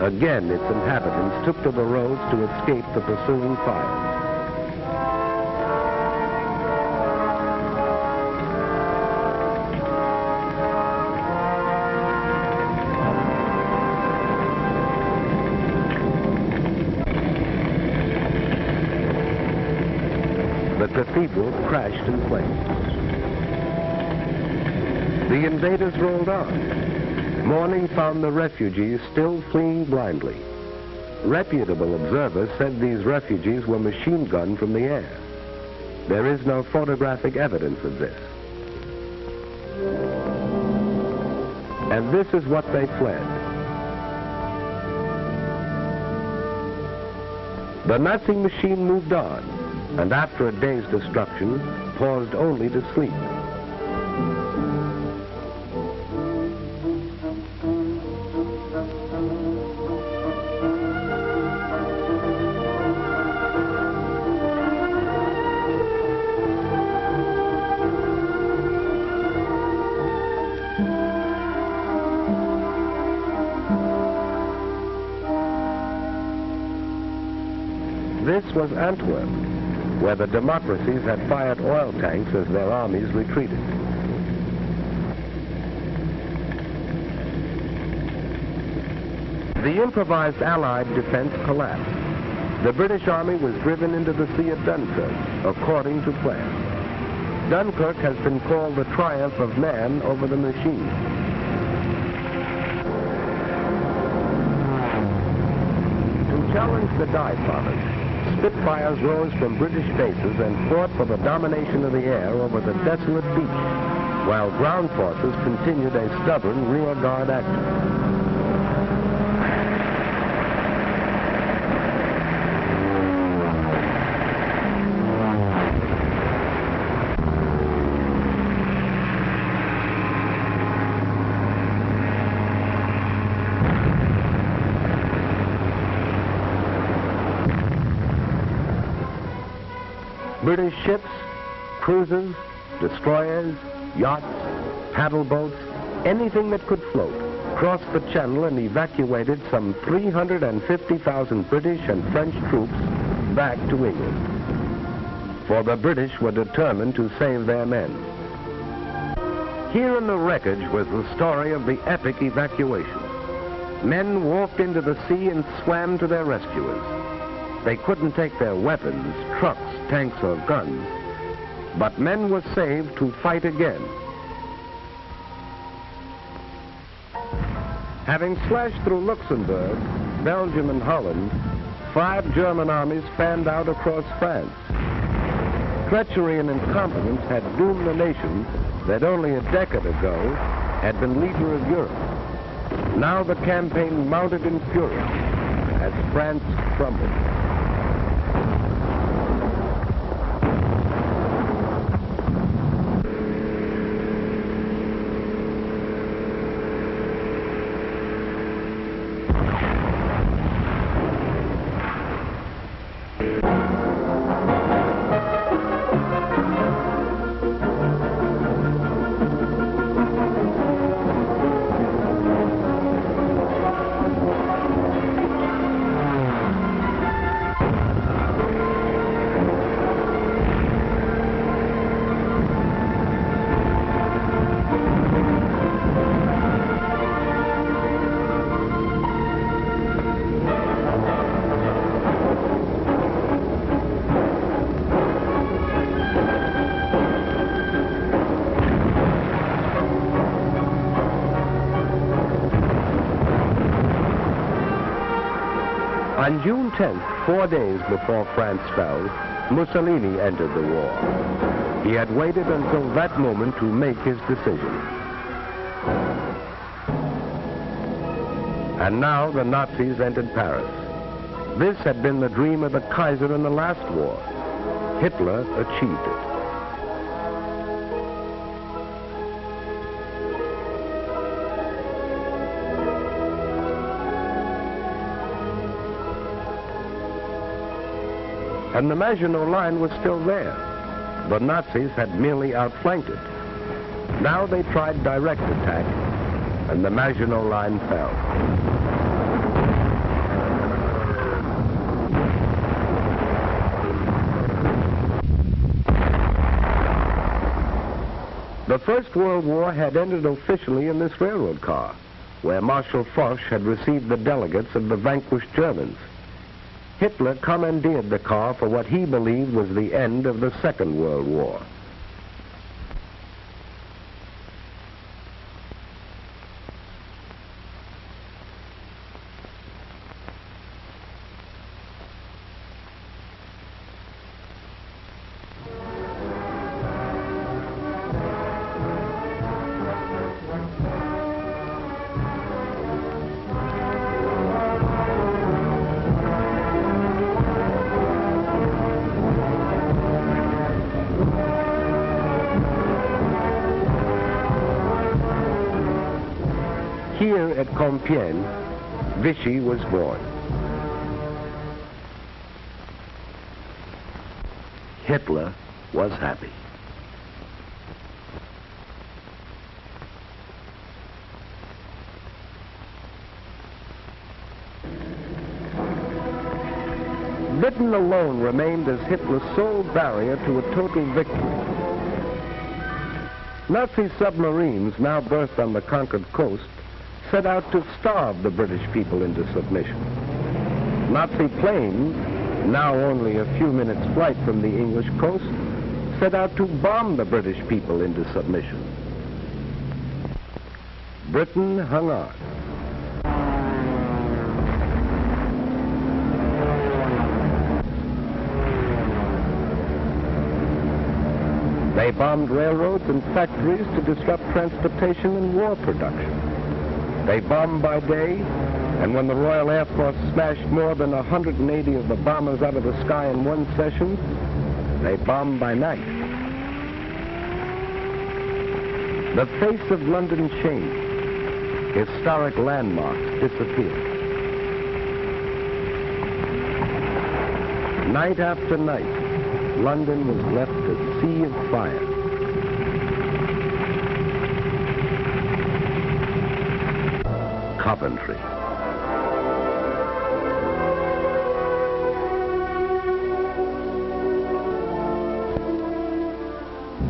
Again, its inhabitants took to the roads to escape the pursuing fires. The cathedral crashed in flames. The invaders rolled on. Morning found the refugees still fleeing blindly. Reputable observers said these refugees were machine gunned from the air. There is no photographic evidence of this. And this is what they fled. The Nazi machine moved on, and after a day's destruction, paused only to sleep. This was Antwerp, where the democracies had fired oil tanks as their armies retreated. The improvised Allied defense collapsed. The British Army was driven into the Sea of Dunkirk, according to plan. Dunkirk has been called the triumph of man over the machine. To challenge the Die Fathers, Spitfires rose from British bases and fought for the domination of the air over the desolate beach, while ground forces continued a stubborn rear guard action. British ships, cruisers, destroyers, yachts, paddle boats, anything that could float, crossed the channel and evacuated some 350,000 British and French troops back to England. For the British were determined to save their men. Here in the wreckage was the story of the epic evacuation. Men walked into the sea and swam to their rescuers. They couldn't take their weapons, trucks, tanks, or guns, but men were saved to fight again. Having slashed through Luxembourg, Belgium, and Holland, 5 German armies fanned out across France. Treachery and incompetence had doomed the nation that only a decade ago had been leader of Europe. Now the campaign mounted in fury as France crumbled. On June 10th, 4 days before France fell, Mussolini entered the war. He had waited until that moment to make his decision. And now the Nazis entered Paris. This had been the dream of the Kaiser in the last war. Hitler achieved it. And the Maginot Line was still there. The Nazis had merely outflanked it. Now they tried direct attack, and the Maginot Line fell. First World War had ended officially in this railroad car, where Marshal Foch had received the delegates of the vanquished Germans. Hitler commandeered the car for what he believed was the end of the Second World War. Here at Compiègne, Vichy was born. Hitler was happy. Britain alone remained as Hitler's sole barrier to a total victory. Nazi submarines, now berthed on the conquered coast, set out to starve the British people into submission. Nazi planes, now only a few minutes' flight from the English coast, set out to bomb the British people into submission. Britain hung on. They bombed railroads and factories to disrupt transportation and war production. They bombed by day, and when the Royal Air Force smashed more than 180 of the bombers out of the sky in one session, they bombed by night. The face of London changed. Historic landmarks disappeared. Night after night, London was left a sea of fire. Coventry.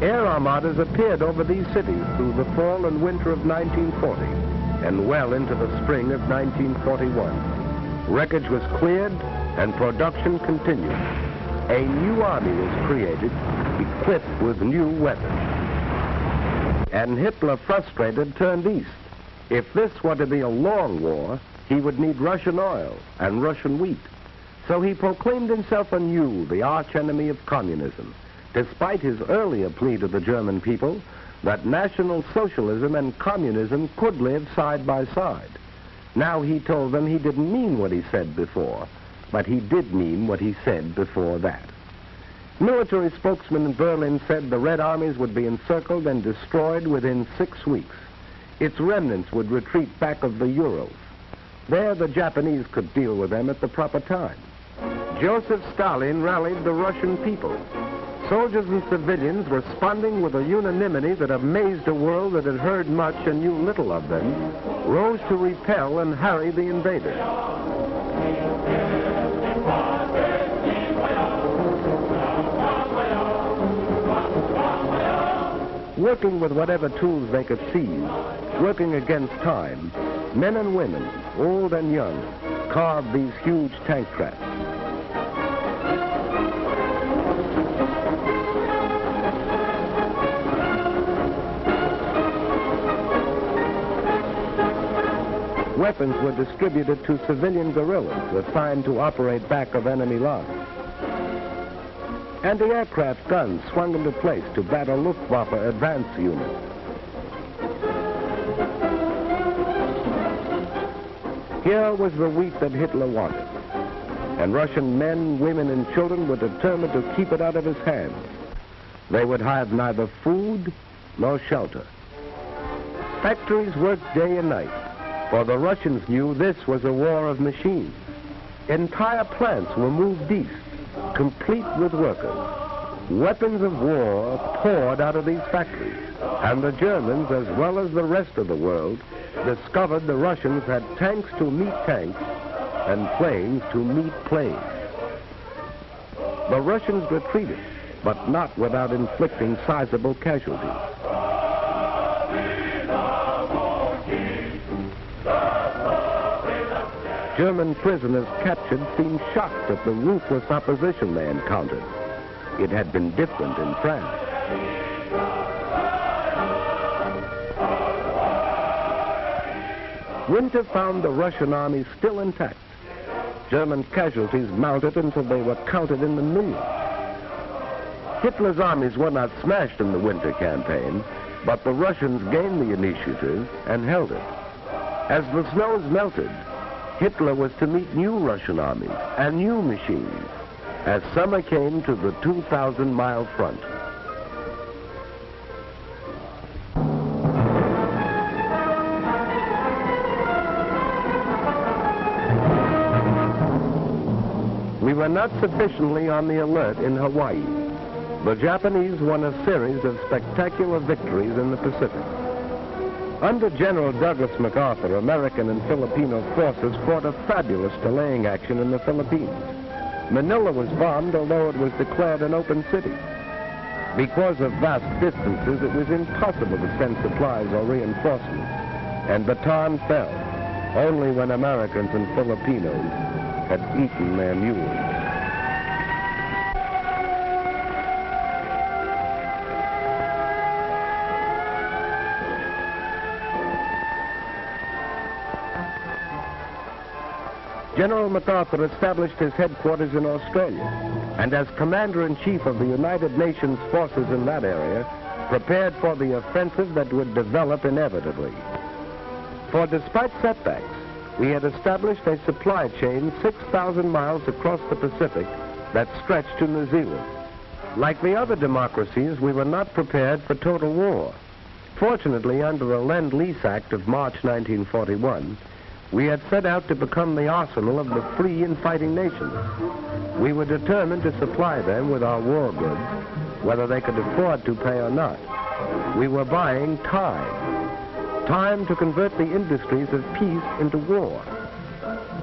Air armadas appeared over these cities through the fall and winter of 1940 and well into the spring of 1941. Wreckage was cleared and production continued. A new army was created, equipped with new weapons. And Hitler, frustrated, turned east. If this were to be a long war, he would need Russian oil and Russian wheat. So he proclaimed himself anew the archenemy of communism, despite his earlier plea to the German people that National Socialism and communism could live side by side. Now he told them he didn't mean what he said before, but he did mean what he said before that. Military spokesman in Berlin said the Red Armies would be encircled and destroyed within 6 weeks. Its remnants would retreat back of the Urals. There the Japanese could deal with them at the proper time. Joseph Stalin rallied the Russian people. Soldiers and civilians responding with a unanimity that amazed a world that had heard much and knew little of them, rose to repel and harry the invaders. Working with whatever tools they could seize, working against time, men and women, old and young, carved these huge tank traps. Weapons were distributed to civilian guerrillas assigned to operate back of enemy lines. Anti-aircraft guns swung into place to battle Luftwaffe advance units. Here was the wheat that Hitler wanted, and Russian men, women, and children were determined to keep it out of his hands. They would have neither food nor shelter. Factories worked day and night, for the Russians knew this was a war of machines. Entire plants were moved east, complete with workers. Weapons of war poured out of these factories, and the Germans, as well as the rest of the world, discovered the Russians had tanks to meet tanks and planes to meet planes. The Russians retreated, but not without inflicting sizable casualties. German prisoners captured seemed shocked at the ruthless opposition they encountered. It had been different in France. Winter found the Russian army still intact. German casualties mounted until they were counted in the millions. Hitler's armies were not smashed in the winter campaign, but the Russians gained the initiative and held it. As the snows melted, Hitler was to meet new Russian armies and new machines as summer came to the 2,000-mile front. We were not sufficiently on the alert in Hawaii. The Japanese won a series of spectacular victories in the Pacific. Under General Douglas MacArthur, American and Filipino forces fought a fabulous delaying action in the Philippines. Manila was bombed, although it was declared an open city. Because of vast distances, it was impossible to send supplies or reinforcements, and Bataan fell only when Americans and Filipinos had eaten their mules. General MacArthur established his headquarters in Australia, and as Commander-in-Chief of the United Nations forces in that area, prepared for the offensive that would develop inevitably. For despite setbacks, we had established a supply chain 6,000 miles across the Pacific that stretched to New Zealand. Like the other democracies, we were not prepared for total war. Fortunately, under the Lend-Lease Act of March 1941, we had set out to become the arsenal of the free and fighting nations. We were determined to supply them with our war goods, whether they could afford to pay or not. We were buying time. Time to convert the industries of peace into war.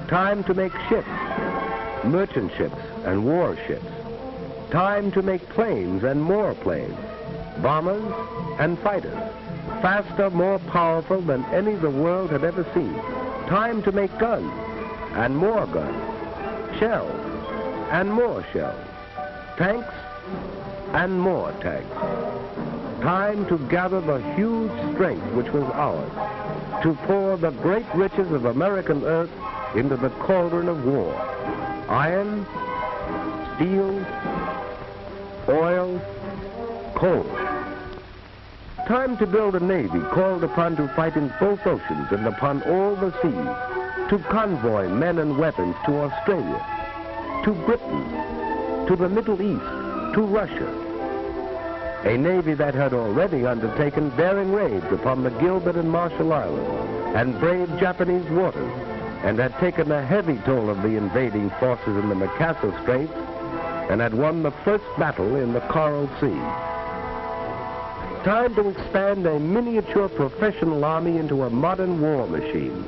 Time to make ships, merchant ships and warships. Time to make planes and more planes, bombers and fighters, faster, more powerful than any the world had ever seen. Time to make guns, and more guns, shells, and more shells, tanks, and more tanks. Time to gather the huge strength which was ours, to pour the great riches of American earth into the cauldron of war. Iron, steel, oil, coal. Time to build a navy called upon to fight in both oceans and upon all the seas, to convoy men and weapons to Australia, to Britain, to the Middle East, to Russia. A navy that had already undertaken daring raids upon the Gilbert and Marshall Islands and braved Japanese waters, and had taken a heavy toll of the invading forces in the Makassar Straits, and had won the first battle in the Coral Sea. Time to expand a miniature professional army into a modern war machine.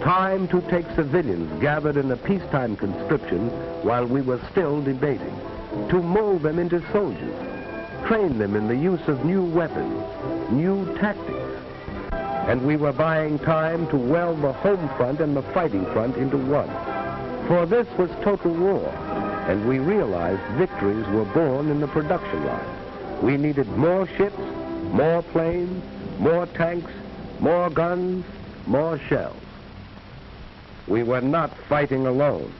Time to take civilians gathered in a peacetime conscription while we were still debating, to mold them into soldiers, train them in the use of new weapons, new tactics. And we were buying time to weld the home front and the fighting front into one. For this was total war, and we realized victories were born in the production line. We needed more ships, more planes, more tanks, more guns, more shells. We were not fighting alone.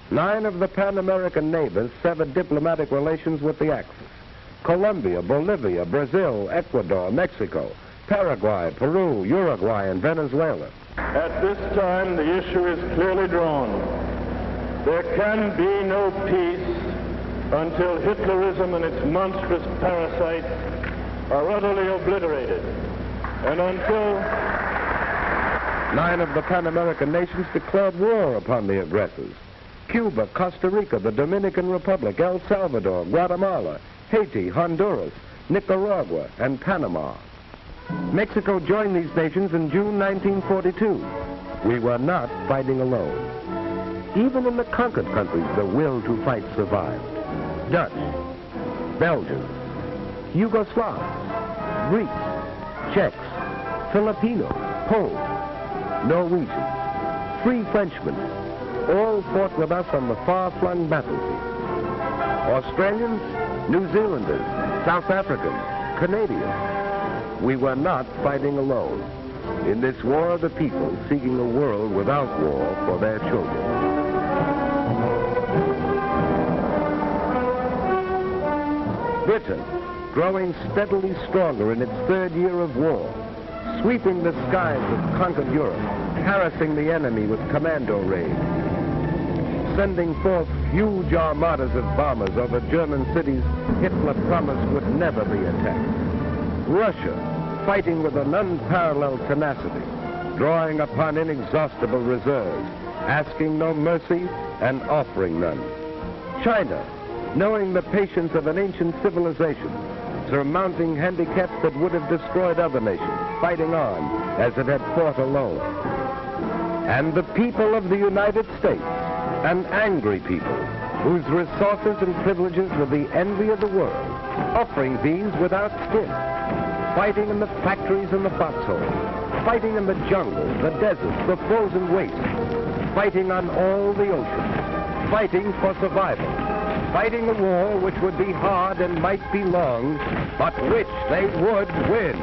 9 of the Pan-American neighbors severed diplomatic relations with the Axis. Colombia, Bolivia, Brazil, Ecuador, Mexico, Paraguay, Peru, Uruguay, and Venezuela. At this time, the issue is clearly drawn. There can be no peace until Hitlerism and its monstrous parasites are utterly obliterated, and until 9 of the Pan-American nations declared war upon the aggressors. Cuba, Costa Rica, the Dominican Republic, El Salvador, Guatemala, Haiti, Honduras, Nicaragua, and Panama. Mexico joined these nations in June 1942. We were not fighting alone. Even in the conquered countries, the will to fight survived. Dutch, Belgians, Yugoslavs, Greeks, Czechs, Filipinos, Poles, Norwegians, free Frenchmen, all fought with us on the far-flung battlefield. Australians, New Zealanders, South Africans, Canadians. We were not fighting alone. In this war of the people seeking a world without war for their children. Britain, growing steadily stronger in its third year of war, sweeping the skies of conquered Europe, harassing the enemy with commando raids, sending forth huge armadas of bombers over German cities Hitler promised would never be attacked. Russia, fighting with an unparalleled tenacity, drawing upon inexhaustible reserves, asking no mercy and offering none. China, knowing the patience of an ancient civilization, surmounting handicaps that would have destroyed other nations, fighting on as it had fought alone. And the people of the United States, an angry people, whose resources and privileges were the envy of the world, offering these without stint, fighting in the factories and the foxholes, fighting in the jungles, the deserts, the frozen wastes, fighting on all the oceans, fighting for survival, fighting a war which would be hard and might be long, but which they would win.